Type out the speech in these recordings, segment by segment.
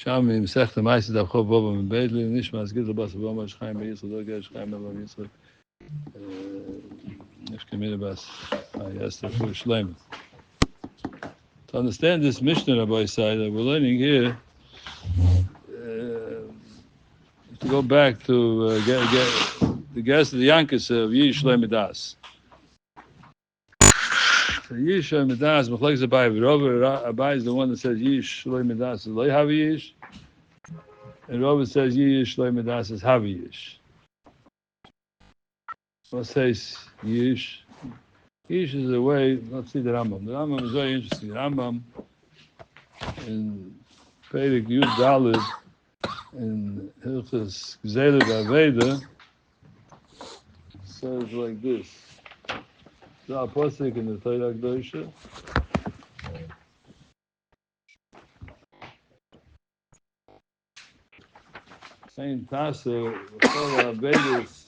שם עם סכת המייסד הבחור בו במבית לי, נשמע סגיד לבס ובאמר שחיים בישראל, לא גאה שחיים אלו בישראל. נשכמילה בס, יסתר ירושלמי. To understand this Mishnah, Rabbi Isai, that we're learning here, to go back to get the guest of the Yankas of Yishlemi Das. So Yishlemi Das, Mechlekes Abai, Abai is the one that says Yishlemi Das is Loi Havi Yish, and Robert says Yishlemi Das is Havi Yish. What says Yish? Yish is a way, let's see the Rambam. The Rambam is very interesting. The Rambam in Perek Yud Daled in Hilchas Gzele V'Aveda says like this. The Apostle in the Torah Kedosha. Saying Tasa V'Chol HaAvedas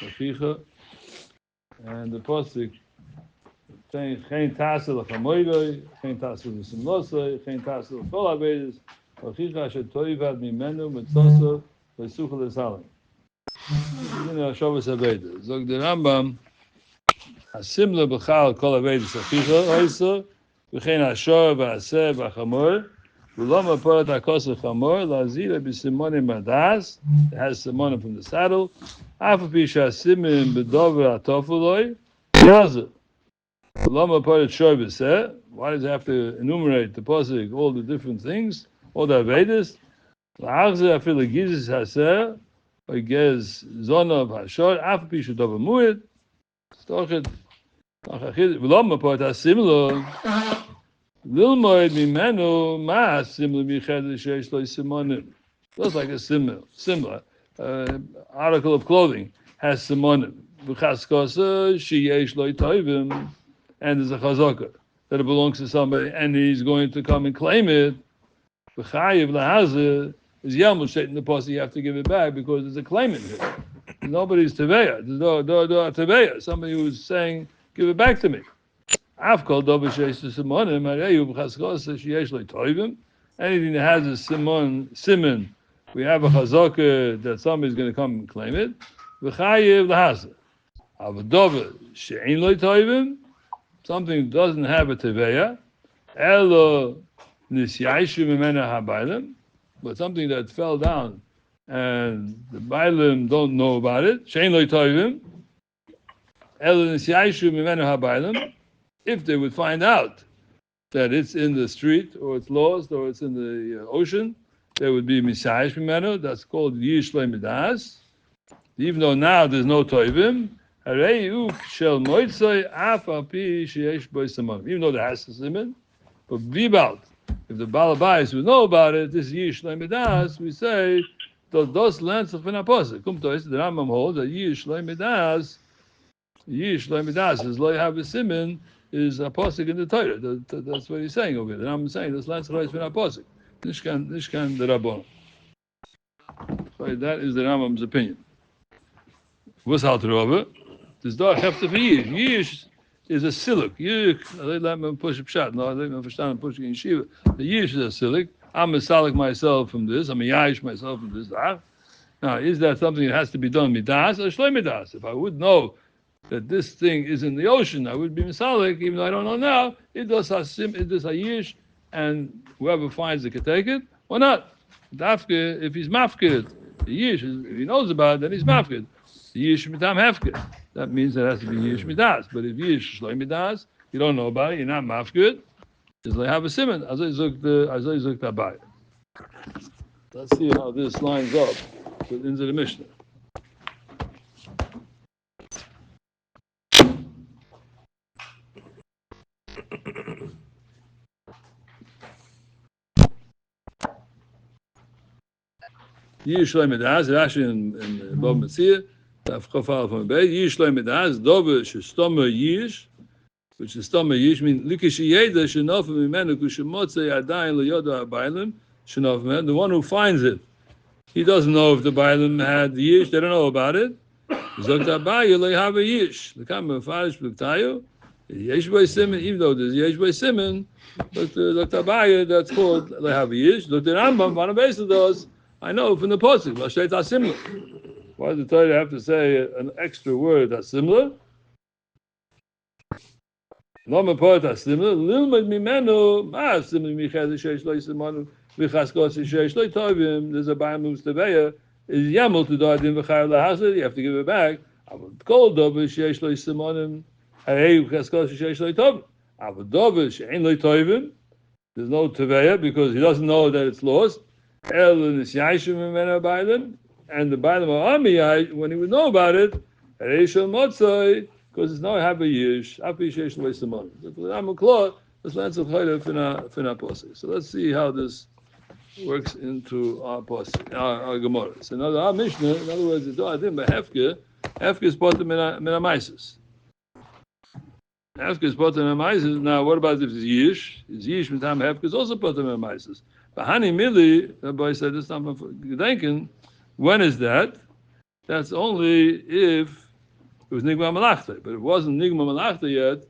Aficha, and the Apostle saying Chen Tasa L'Chamoidoi, Chen Tasa L'Simlosoi, Chen Tasa L'Chol HaAvedas Aficha Asher Toivad Mimenu Mitzoso V'Sucha L'Salim. You know, Shavas Aveda. Zog the Rambam, Hasimla B'chal Kol Avedas Aficha Oisa, V'chein Ashor V'aseh V'Chamor, V'loma Porat HaKos L'Chamor, L'Azira B'Simonim Adas, it has Simonim from the saddle, Afapi Shasimin B'dover Atofuloi, Yazah. V'loma Porat Shor V'aseh, why does it have to enumerate the Pasuk, all the different things, all the Avedas? L'Achzeh Afilu Gizis Haseh, Gez Zonov Hashor, Afapi Shadova Muid, Stochet, V'loma Porat HaSimlo, Lilmoid Mimenu Ma Simla Michad Sheish Lo Simonim. Looks like a similar article of clothing has simonim. V'chaskosa sheyesh lo toivim, and there's a chazaka that it belongs to somebody, and he's going to come and claim it. V'chayiv lahazeh is yamul shet in the posse. You have to give it back because there's a claimant here. Nobody's teveya. There's no teveya. Somebody who's saying, "Give it back to me." Afkol dover sheish simonim areyu v'chaskosa sheyesh lo toivim. Anything that has a simon. We have a chazaka that somebody's going to come and claim it. V'chayiv lahasa. Avadover she'ein lo toivim. Something doesn't have a teveya. Elo nisyaishu mimena habaylim. But something that fell down and the baylim don't know about it. She'ein lo toivim. Elo nisyaishu mimena habaylim. If they would find out that it's in the street or it's lost or it's in the ocean, there would be misayish mimenu. That's called yishlei midas. Even though now there's no toivim, harei shel moitzai af al pi sheyesh bo simonim. Even though there has a simon, but vibalt, if the balabais would know about it, this yishlei midas, we say those lands of an apostle. Come to us, the Rambam holds that yishlei midas is lo have a simon is apostle in the Torah. That's what he's saying over there. The Rambam is saying this lands of an apostle. Nishkan the Rabbon. So that is the Rambam's opinion. What's out over? This dog have to be Yish is a silik. They let me push a shot. No, they let me stand pushing in Shiva. The Yish is a silik. I'm a salik myself from this. I'm a Yash myself from this. Now, is that something that has to be done midas or shloi midas? If I would know that this thing is in the ocean, I would be misalik, even though I don't know now. It does hasim, it does a Yish, and whoever finds it can take it, or not. Dafke, if he's mafkid, the Yish, if he knows about it, then he's mafkid. The Yish mitam hefkid. That means it has to be Yish midas. But if Yish shloi midas, you don't know about it, you're not mafkid, it's like have a simon, as I zuk tabai. Let's see how this lines up with into the Mishnah. Yishlei midas, Rashi in Bob Metzia, Taf Chafal from Bay. Yishlei midas, Dover shestoma yish, which is stoma yish means likishiyeda shenof mimenu kushemotze adayin leyoda habaylim shenof men. The one who finds it, he doesn't know if the baylim had the yish. They don't know about it. Zokt Abaye lehava yish. The kameh farish b'ktayu. Yesh by Simon, even though there's Yesh by Simon, but the Tabaya, that's called Lehaviyish. Look, the Rambam, one of does, I know from the Pasuk, Lashet similar. Why does the Torah have to say an extra word that's similar? Lama part that's similar. Lilmad mimenu, ma similar michaz sheish lo yisimanu v'chaskos sheish lo tovim. There's a bayam moves to beya. Is yamul to dadim v'chayav lahasad. You have to give it back. Kol dover sheish lo yisimanu. Hey, v'chaskos sheish lo tovim. Avod dover she'ein lo tovim. There's no teveya because he doesn't know that it's lost. El nisyaishim mimenu bailim. And the bailim are amiyai when he would know about it. Reishon motzai. Because it's not have a yish, appreciation waste of money. I'm a claw, let's learn some chayda fina posik. So let's see how this works into our posik, our Gemara. So now our Mishnah, in other words, the Adim Hefke is bought the Minamaisis. Hefke is bought the Minamaisis. Now, what about if it's yish? Is yish mitam Hefke is also bought the Minamaisis. But Hani Mili, the boy said this time for Gedenken, when is that? That's only if it was Nigma Malachta, but it wasn't Nigma Malachta yet,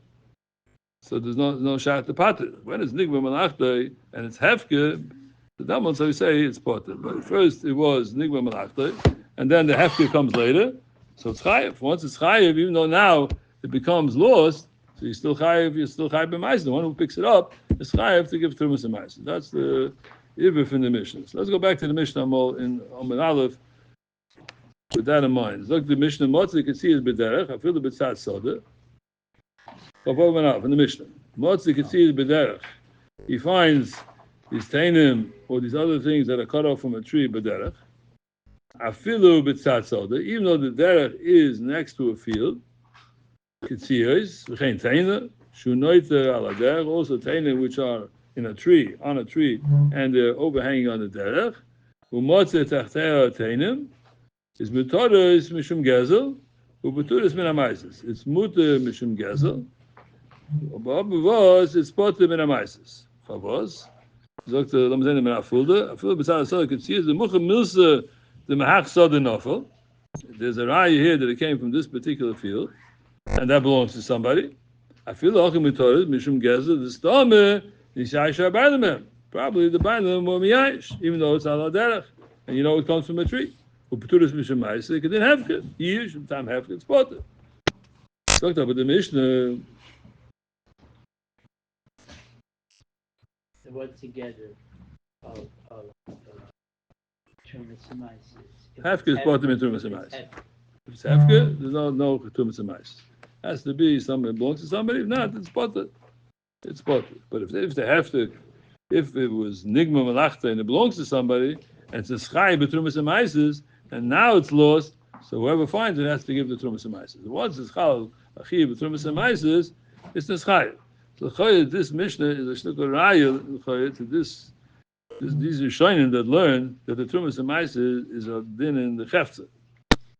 so there's no Shat to Pater. When it's Nigma Malachta and it's Hefke, the Damon, so we say it's Pater. But first it was Nigma Malachta, and then the Hefke comes later, so it's Chayev. Once it's Chayev, even though now it becomes lost, so you're still Chayev b'Mais. The one who picks it up is Chayev to give Trumas and Mais. That's the Ibif in the Mishnah. So let's go back to the Mishnah in Omen Aleph. With that in mind, look, the Mishnah Motzi you can see is bederech. I feel the b'tzad soda. In the Mishnah, Motzi you can see is bederech. He finds these tainim or these other things that are cut off from a tree bederech. Afilu b'tzad soda, even though the derech is next to a field. Kitziyos v'chein taina shunoiter ala derech. Also tainim which are in a tree, on a tree, and they're overhanging on the derech. U'motzi tachteha tainim. Is mutar is mishum gezel, ubetur is minamaisis. It's mutar mishum gezel. Abavos it's poter minamaisis. Favos. Sagt lamzen minafulda. Afil b'tzad soda could see is the mucha milsa the mahach soda nofel. There's a raya here that it came from this particular field, and that belongs to somebody. I feel also mutar mishum gezel. The stame nishaisha bailamem. Probably the bailam were miyash, even though it's ala derech, and you know it comes from a tree. Upeturis mishamai, so they didn't have it. Years from time have it spotted. Talked about the Mishnah. The word together of Trumas and Mice. Hefke is bought them in Trumas and Mice. If it's Hefke, there's no Trumas and Mice. Has to be something that belongs to somebody. If not, it's spotted. It's spotted. But if they have to, if it was Nigma Malachta and it belongs to somebody, and it's a Schai betrumas and Mices, and now it's lost, so whoever finds it has to give the Trumas and Mices. Once it's Chal, Achi betrumas and Mices, it's the Schai. So this Mishnah is a Shnukah Raya to this. These Rishonim that learn that the Trumas and Mices is a din in the Chefza.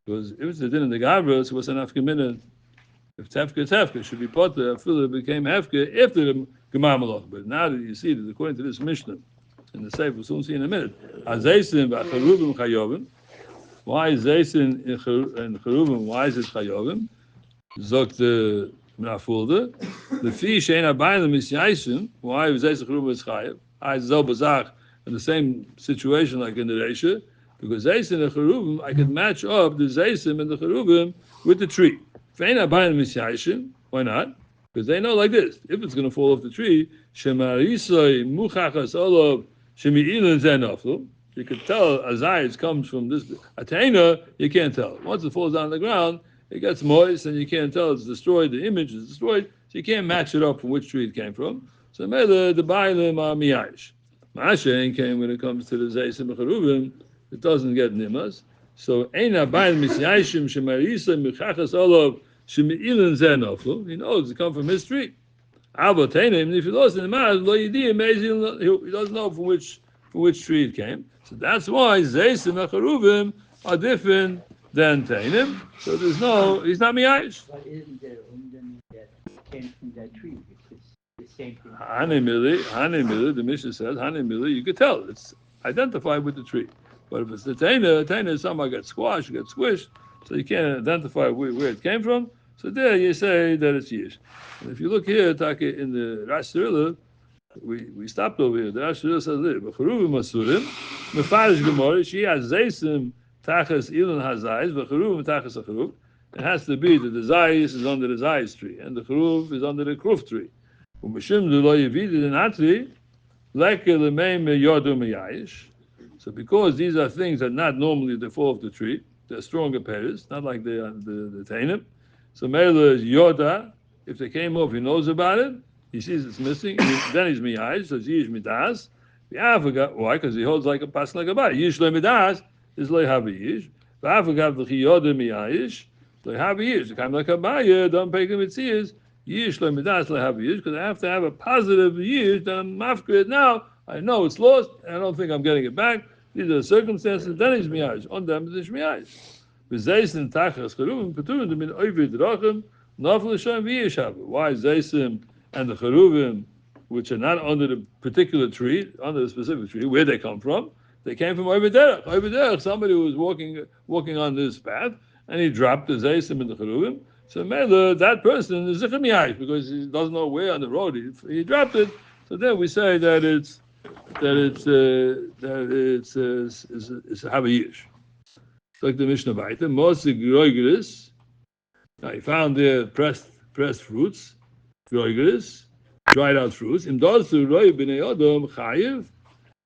Because if it's a din in the Gavra, so what's an Afkaminah? If it's Hefka, it should be Potter. After it became Hefka after the Gemar Malach. But now that you see that according to this Mishnah, in the Sefer, we'll soon see in a minute. Azaysin v'acharuvim chayovim. Why is Zaysin and Cheruvim? Why is it chayovim? Zogt the Menafulda. The fish ain't abayim misyaisim. Why is Zaysin Cheruvim is chayav? I zel bazach in the same situation like in the Reisha, because Zaysin and Cheruvim I could match up the Zaysim and the Cheruvim with the tree. If ain't abayim misyaisim, why not? Because they know like this: if it's going to fall off the tree, shemarisai muchachas olav. You could tell a zayis comes from this. A taina, you can't tell. Once it falls down on the ground, it gets moist, and you can't tell it's destroyed. The image is destroyed, so you can't match it up from which tree it came from. So the bailim are miyash. Ma'ashen came when it comes to the zayis and cheruvim, it doesn't get nimas. So eina bailim misyashim shemarisa michachas olav shemiilin zenoflu. He knows it comes from his tree. Even if he lost in the mouth, he doesn't know from which tree it came. So that's why Zaysim and Cheruvim are different than Tainim. So he's not miyash. But isn't there that came from that tree? It's the same thing. Hanimili, the Mishnah says, Hanimili, you could tell. It's identified with the tree. But if it's the Taina somehow gets squashed, gets squished, so you can't identify where it came from. So there you say that it's Yish. And if you look here, Taka, in the Rash Tzirila, we stopped over here. The Rash Tzirila says this: V'cheruvim Masurim, Mefarish Gemara, she has Zaysim Tachas Ilon Hazayis, V'cheruvim Tachas Acheruv. It has to be that the Zayis is under the Zayis tree, and the Cheruv is under the Kruf tree. Umeshim Lo Yevidid in Atri, Leke Lemeim Yodum Yayish. So because these are things that not normally they fall off the tree, they're stronger pairs, not like the Tainim. So Mela is Yoda. If they came off, he knows about it. He sees it's missing. Then he's miyayish. So Yish midas. Why? Because he holds like a pas like a bite. Yish le midas is le haviyish. V'afagav v'chiyoda miyayish le haviyish. The kind like a baya don't pay him it sees Yish le midas le haviyish because I have to have a positive yish that I'm mafkid now. I know it's lost. And I don't think I'm getting it back. These are the circumstances. Then he's miyayish. On them is miyayish. V'zaysin tachas cheruvim peturim to min oivid rachim. Why Zaysim and the Cheruvim, which are not under the particular tree, under the specific tree, where they come from? They came from Over Derech. Somebody was walking on this path, and he dropped the Zaysim and the Cheruvim. So Mela, that person is Zichem Yayish, because he doesn't know where on the road he dropped it. So then we say that it's Havayish. Like the Mishnah Baita, Mosig Roigris. Now he found there pressed fruits, groigeris, dried out fruits. Im dosu roi b'nei odom chayiv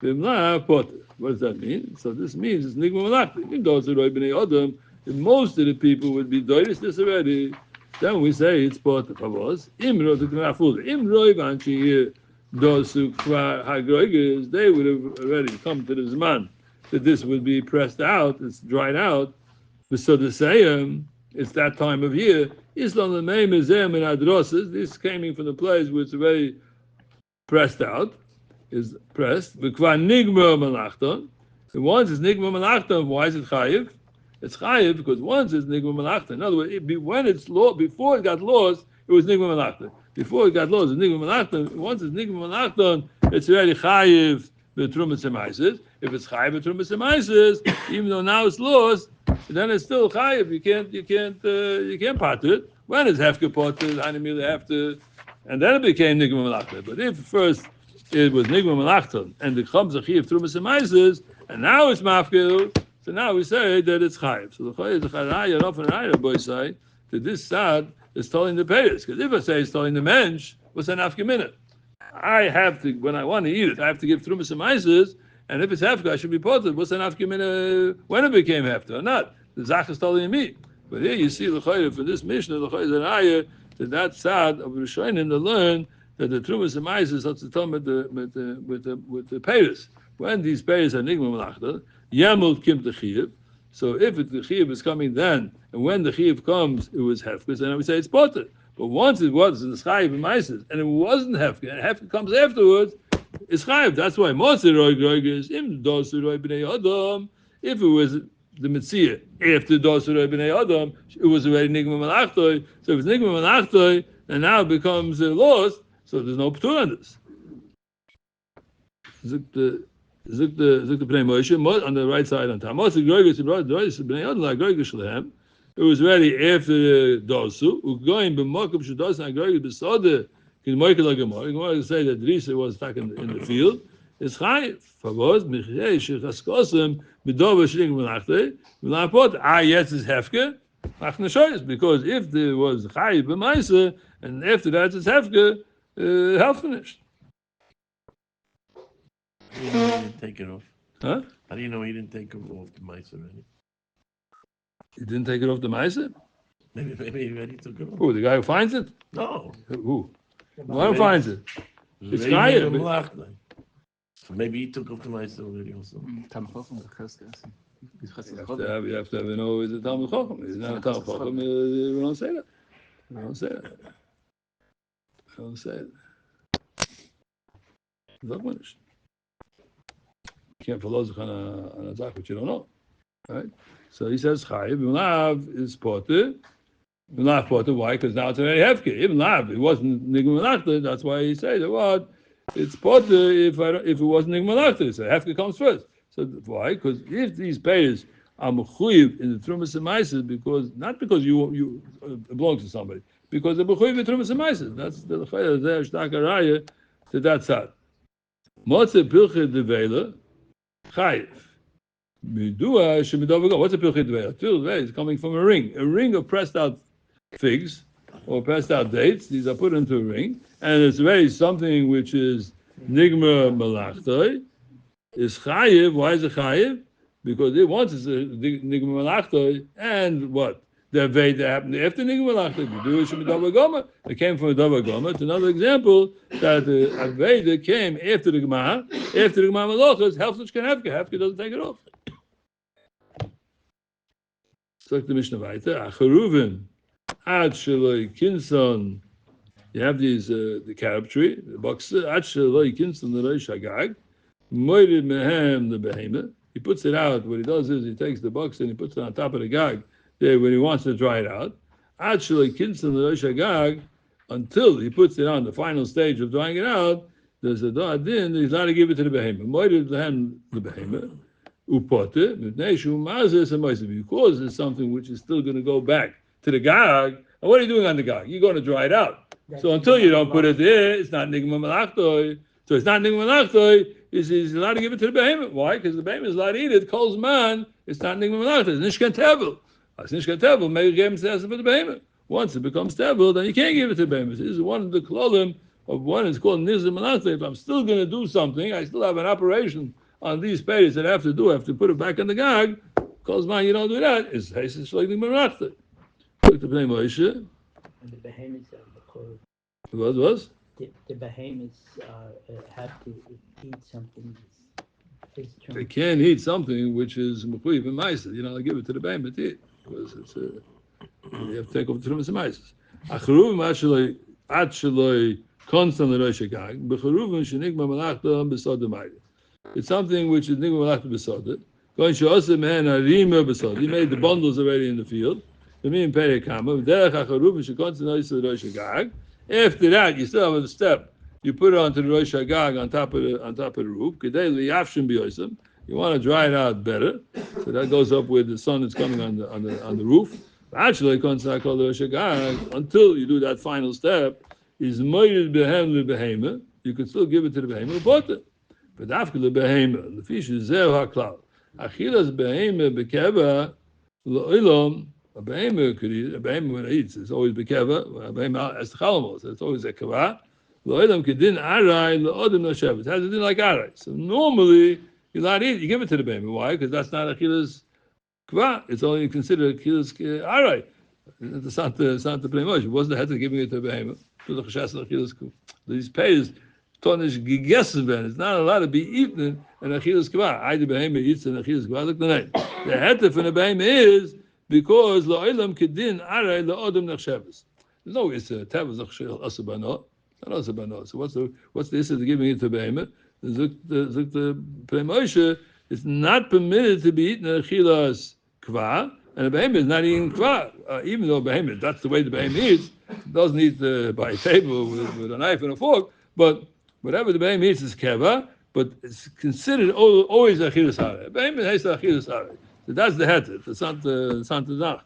b'mla poter. What does that mean? So this means it's nigma malachti. Im dosu roi b'nei odom. If most of the people would be doiris this already, then we say it's poter. Pavos im roi b'nei im roi v'anchi dosu kvar hagroigeris. They would have already come to the zman that this would be pressed out. It's dried out. So the sayim. It's that time of year. Islam the name is them in adrosses. This came from the place where it's already pressed out, is pressed. V'kvar nigma malachton. And once it's nigma malachton, why is it chayiv? It's chayiv because once it's nigma malachton. In other words, when it's before it got lost, it was nigma malachton. Before it got lost, it's nigma malachton. Once it's nigma malachton, it's already chayiv the trumas emaises. If it's chayiv the trumas emaises, even though now it's lost, then it's still chayiv. You can't part it. When it's hefker parted, animal have to, and then it became nigma malachta. But if first it was nigma malachta and the chum zachiv trumas emaises, and now it's mafkil, so now we say that it's chayiv. So the chayiv the charaya rof and raya boy say that this sad is telling the payers. Because if I say it's telling the mensch, what's an after minute? I have to, when I want to eat it, I have to give trumas emaises. And if it's hefka, I should be poted. What's an afkimina when it became hefka or not? The zach is telling me. But here you see the chayre for this Mishnah, the chayre zanaya, that sad of Rishonim to learn that the trumas and maises has to tell with the payers. When these payers are nigma malachta, yamul kim the chiyuv. So if the chiyuv is coming then, and when the chiyuv comes, it was hefka, then I would say it's poted. But once it was in the chayiv and maises, and it wasn't hefka, and hefka comes afterwards. It's chayiv. That's why Moshe Roy Groigis im dosu Roy b'nei Adam. If it was the Metzia after dosu Roy b'nei Adam, it was already nigma malachtoi. So if it's nigma malachtoi, and now it becomes lost, so there's no p'tur on this. Zuk the b'nei Moshe on the right side on top. Moshe Groigis b'nei Adam like Groigis shlehem. It was already after the dosu. Ugoyim b'mokum shedosu and Groigis b'sodeh. Gemara say that Risa was stuck in the field. It's chayiv. Favos michrei shechaskozem b'dova shling v'nachte v'lapot. Yes, it's hefke. Machneshoyes because if there was chayiv b'maisa and after that it's hefke, health finished. How do you know he didn't take it off? Huh? How do you know he didn't take it off the mice already? He didn't take it off the maisa? Maybe he already took it off. Who? The guy who finds it? No. Who? One finds it. It's Maybe chayiv. So maybe he took off the mice already also. You have to know is a Talmud Chacham. It's not a Talmud Chacham. We don't say that. We don't say that. We don't say it. You can't follow on a zach which you don't know, right? So he says chayiv. Lav is poter. Lav poter. Why? Because now it's already hefker. Even lav, it wasn't nigma malachta. That's why he says what? It's poter if it wasn't nigma malachta. So hefker comes first. So why? Because if these payers are mechuyev in the trumas and meises because not because you belong to somebody, because the mechuyev in trumas and meises. That's the chayah there shtakaraya to that side. Motze pilche devela chayiv. Midua shemidovago. What's a pilche devela? Pilche is coming from a ring of pressed out figs or pressed out dates. These are put into a ring, and it's very something which is nigma malachtoi. Is chayiv. Why is it chayiv? Because it once is a nigma malachtoi, and what? The Veda that happened after nigma malachtoi. You do it shemidava goma. It came from a dava goma. It's another example that the Veda came after the Gemara. After the Gemara malachas, helflich can hefke. Hefke doesn't take it off. So the Mishnah weiter. Acharuvin ad sheloi kinson. You have these the carob tree, the box. Ad sheloi kinson the reish hagag. Moirid mehem the behemoth. He puts it out. What he does is he takes the box and he puts it on top of the gag there when he wants to dry it out. Actually, kinson the reish hagag, until he puts it on the final stage of drying it out. There's a din. He's not to give it to the behemoth. Moirid mehem the behemoth. Upote mitneishu mazes and meiser, because it's something which is still going to go back to the gag. And what are you doing on the gag? You're going to dry it out. So until you don't put it there, it's not nigma malachtoi. So it's not nigma malachtoi. He's allowed to give it to the behemoth. Why? Because the behemoth is allowed to eat it. Calls man. It's not nigma malachtoi. It's nishkan tevel. It's nishkan tevel. Maybe give him says for the behemoth. Once it becomes tevel, then you can't give it to the behemoth. This is one of the klolim of one. It's called nizim malachtoi. If I'm still going to do something, I still have an operation on these pages that I have to do. I have to put it back in the gag. Calls man, you don't do that. It's hasis like nigma malachtoi. Look to Bnei Moshe. And the behemoths are the What was? The behemoths have to eat something. They can't eat something which is mechuyev and meiser. You know, give it to the behemoth to eat because it's you have to take over the trumas and meisers. Acharuvim ad sheloi konstan l'rosh hagag b'charuvim shenigma malachta b'sod meiser. It's something which is nigma malachta b'sod. Going she'osem hen harima b'sod. He made the bundles already in the field. The mean perikama derech acharuvim shekonstan l'rosh hagag. After that, you still have a step. You put it onto the Rosh Hagag on top of the roof. You want to dry it out better, so that goes up with the sun that's coming on the roof. Actually, until you do that final step, is moeded behem lebehema. You can still give it to the behema, but after the behema, the fish is zeh haklal. Achilas behema bekeva lo'ilom. A behemoth could eat. A behemoth when it eats, it's always bekeva. A behemoth as the chalamos, it's always a kava. Lo'edam kedin aray lo'odem noshev. It has a din like aray. So normally you're not eat. You give it to the behemoth. Why? Because that's not achilas kava. It's only considered achilas aray. It's not the Bnei Moshe. It wasn't the head of giving it to the behemoth. To the chashas achilas kava. These pays tonish gigessen ben. It's not allowed to be eaten in achilas kava. Either behemoth eats in achilas kava. Look the name. The head of the behemoth is. Because la'olam kedin aray la'odem nechsheves. There's no issue. Tevas asabano, not asabano. So what's the issue of giving it to behemoth? The Bnei Moshe is not permitted to be eaten in achilas kva, and a behemoth is not eating kva. Even though behemoth, that's the way the behemoth eats. It doesn't eat by a table with a knife and a fork. But whatever the behemoth eats is keva. But it's considered always achilas aray. Behemoth has achilas aray. So that's the heter. It's not the zach.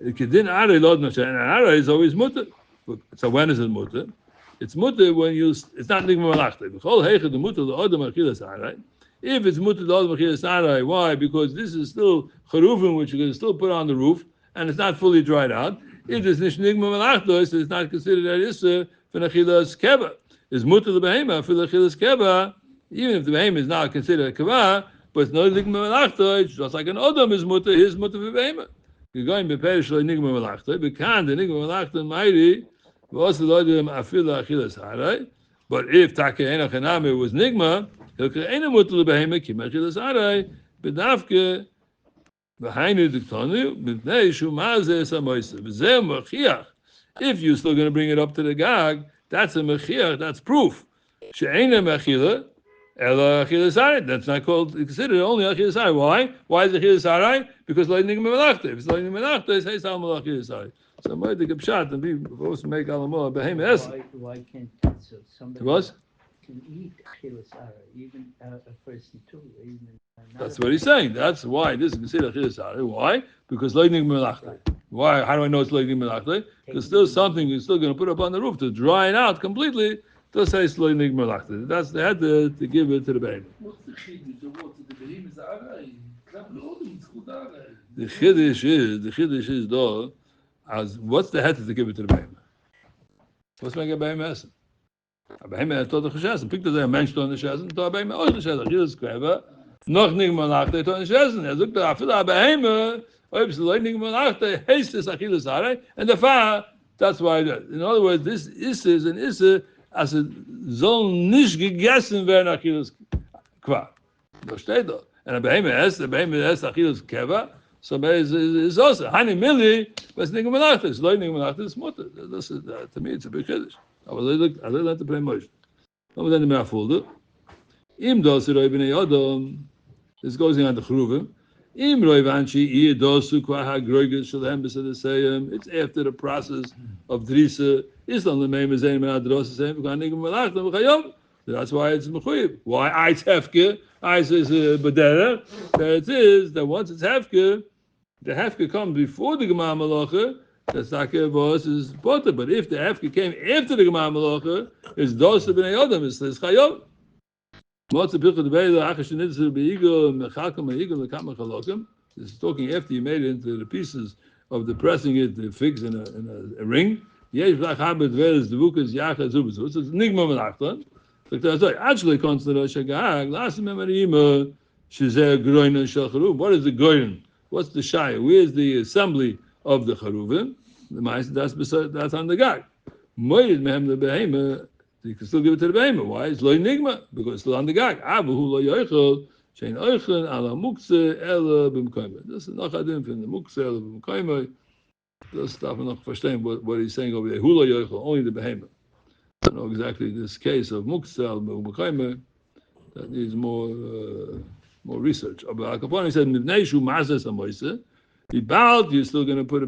Kedin aray lod noshev, and aray is always mutter. So when is it mutter? It's mutter when it's not nigma malachtoi. B'chol heichad the mutter l'odem achilas aray. If it's mutter l'odem achilas aray, why? Because this is still charuvim, which you can still put on the roof, and it's not fully dried out. If it's nish nigma malachtoi, so it's not considered that issa for achilas keva. It's mutter l'behema for achilas keva, even if the behema is not considered a keva. But it's not nigma malachtoi. It's just like an odom is mutter. His mutter v'beima. You're going to perish like nigma malachtoi. Because the nigma malachtoi mighty was the odom afila achilas haray. But if take enach ename was nigma, he'll create a mutter v'beima kim achilas haray. Bedavke v'hainu diktonu b'nei shumazeh samoyse v'zeh mechiach. If you're still going to bring it up to the gag, that's a mechiach. That's proof. She'ena mechila. That's not called considered only achilas aray. Why? Why is it achilas aray? Because lo nigma malachta. If it's lo nigma malachta, it's heis al malach achilas aray. So I'm going to make alamoah behemoth. Why can't so somebody? It was. to eat achilas hara, even a person too, even. That's what he's saying. That's why this is considered achilas hara. Why? Because loinig melachta. Why? How do I know it's loinig melachta? Because still something you're still going to put up on the roof to dry it out completely. To say it's loinig melachta. That's they had to give it to the baby. What's the chiddush? The water, the behemoth is aray. The chiddush is though, as what's the head to give it to the baby? What's making a baby essen? A baby has tot the geshessen. Picked a mensch to the geshessen, to a baby auch geshessen. Achilas keva, noch nicht melachta to the geshessen. Sagt a fil a baby, ob es nicht melachta, heißt es achilas hara, and the fact that's why. In other words, this is an isse, as it soll nicht gegessen werden achilas kva. Da steht da. And a baby has achilas keva. So is also honey milli, but it's nigga melachta. It's loy nigga melachta. It's mutter. This is to me. It's a big chiddush. I learned to play motion. But then the mafulda. Im dosu roi b'nei adam. This goes on the churuvim. Im roi vanchi dosu kwa ha groiges shalem b'sadesayim. It's after the process of drisa. Islam the main mezayin men adrosa sayim v'kan nigga melachta v'chayom. That's why it's mechuyev. Why it's hefke? Ice is bedera. There it is that once it's hefke, the hefke comes before the gemar malacha. The sakeh vos is potter. But if the hefke came after the gemar malacha, it's dosa b'nei adam. It's chayov. What's the pilchah debate? Achashinitzer beigel mechalkom beigel lekam mechalokim. It's talking after you made it into the pieces of the pressing it, the figs in a ring. Yesh v'achabed ve'ez devukas yachad zubus. It's nigma melachta. Actually, what is the goyin? What's the shaya? Where's the assembly of the charuvim? That's on the gag. You can still give it to the behemoth. Why? It's lo enigma because it's still on the gag. This is not chadim from the mukse ela b'mukayma. This stuff I'm not understanding what he's saying over there. Hula yoichel, only the behemoth. I don't know exactly this case of Muksel Mukaimer that needs more research. But Al Capone said, "Mivnei shu mazes amoise." You're still going to put it